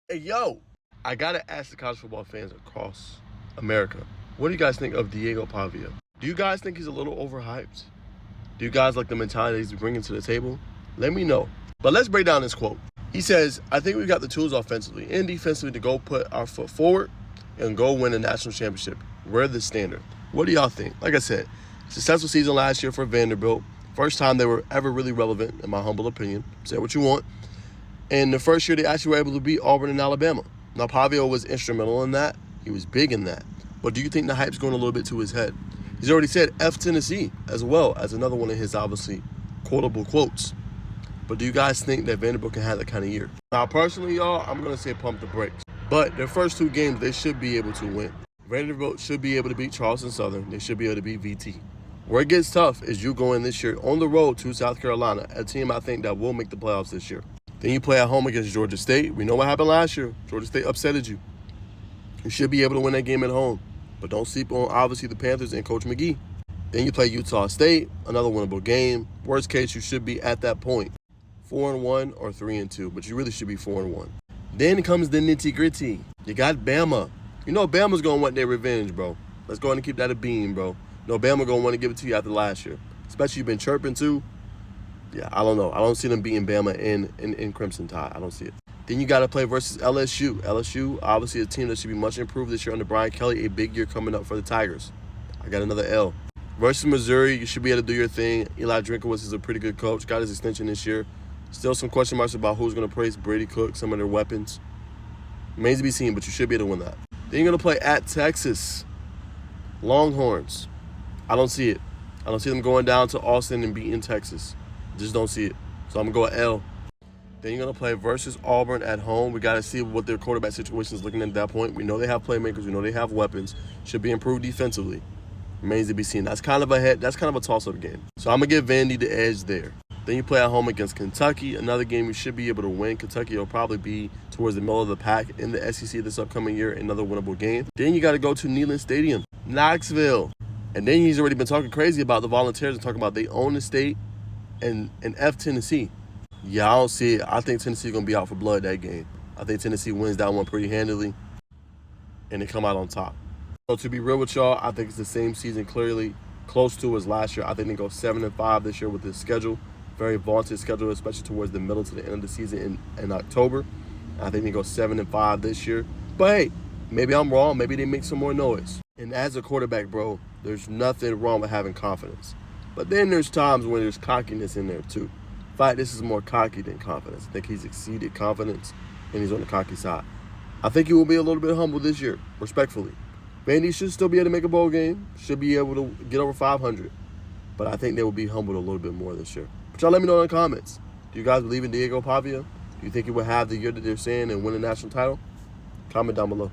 Hey, yo, I gotta ask the college football fans across America, what do you guys think of Diego Pavia? Do you guys think he's a little overhyped? Do you guys like the mentality he's bringing to the table? Let me know. But let's break down this quote. He says, I think we've got the tools offensively and defensively to go put our foot forward and go win a national championship. We're the standard. What do y'all think? Like I said, successful season last year for Vanderbilt. First time they were ever really relevant, in my humble opinion. Say what you want. And the first year they actually were able to beat Auburn and Alabama. Now, Pavia was instrumental in that. He was big in that. But do you think the hype's going a little bit to his head? He's already said F Tennessee as well as another one of his obviously quotable quotes. But do you guys think that Vanderbilt can have that kind of year? Now, personally, y'all, I'm going to say pump the brakes. But their first two games, they should be able to win. Vanderbilt should be able to beat Charleston Southern. They should be able to beat VT. Where it gets tough is you going this year on the road to South Carolina, a team I think that will make the playoffs this year. Then you play at home against Georgia State. We know what happened last year. Georgia State upsetted you. You should be able to win that game at home. But don't sleep on, obviously, the Panthers and Coach McGee. Then you play Utah State, another winnable game. Worst case, you should be at that point 4-1 or 3-2, but you really should be 4-1. Then comes the nitty-gritty. You got Bama. You know Bama's going to want their revenge, bro. Let's go ahead and keep that a beam, bro. You know Bama going to want to give it to you after last year. Especially you've been chirping, too. Yeah, I don't know. I don't see them beating Bama in Crimson Tide. I don't see it. Then you got to play versus LSU. LSU, obviously a team that should be much improved this year under Brian Kelly. A big year coming up for the Tigers. I got another L. Versus Missouri, you should be able to do your thing. Eli Drinkowitz is a pretty good coach. Got his extension this year. Still some question marks about who's going to praise Brady Cook, some of their weapons. Remains to be seen, but you should be able to win that. Then you're going to play at Texas. Longhorns. I don't see it. I don't see them going down to Austin and beating Texas. Just don't see it. So I'm going to go L. Then you're going to play versus Auburn at home. We got to see what their quarterback situation is looking at that point. We know they have playmakers. We know they have weapons. Should be improved defensively. Remains to be seen. That's kind of a toss-up game. So I'm going to give Vandy the edge there. Then you play at home against Kentucky. Another game you should be able to win. Kentucky will probably be towards the middle of the pack in the SEC this upcoming year. Another winnable game. Then you got to go to Neyland Stadium, Knoxville. And then he's already been talking crazy about the Volunteers and talking about they own the state and F Tennessee. Yeah, I don't see it. I think Tennessee's going to be out for blood that game. I think Tennessee wins that one pretty handily, and they come out on top. So to be real with y'all, I think it's the same season clearly close to as last year. I think they go 7-5 this year with this schedule. Very vaunted schedule, especially towards the middle to the end of the season in October. I think they go 7-5 this year. But hey, maybe I'm wrong. Maybe they make some more noise. And as a quarterback, bro, there's nothing wrong with having confidence. But then there's times when there's cockiness in there too. In fact, this is more cocky than confidence. I think he's exceeded confidence, and he's on the cocky side. I think he will be a little bit humble this year, respectfully. Vandy should still be able to make a bowl game, should be able to get over 500. But I think they will be humbled a little bit more this year. But y'all let me know in the comments. Do you guys believe in Diego Pavia? Do you think he will have the year that they're saying and win a national title? Comment down below.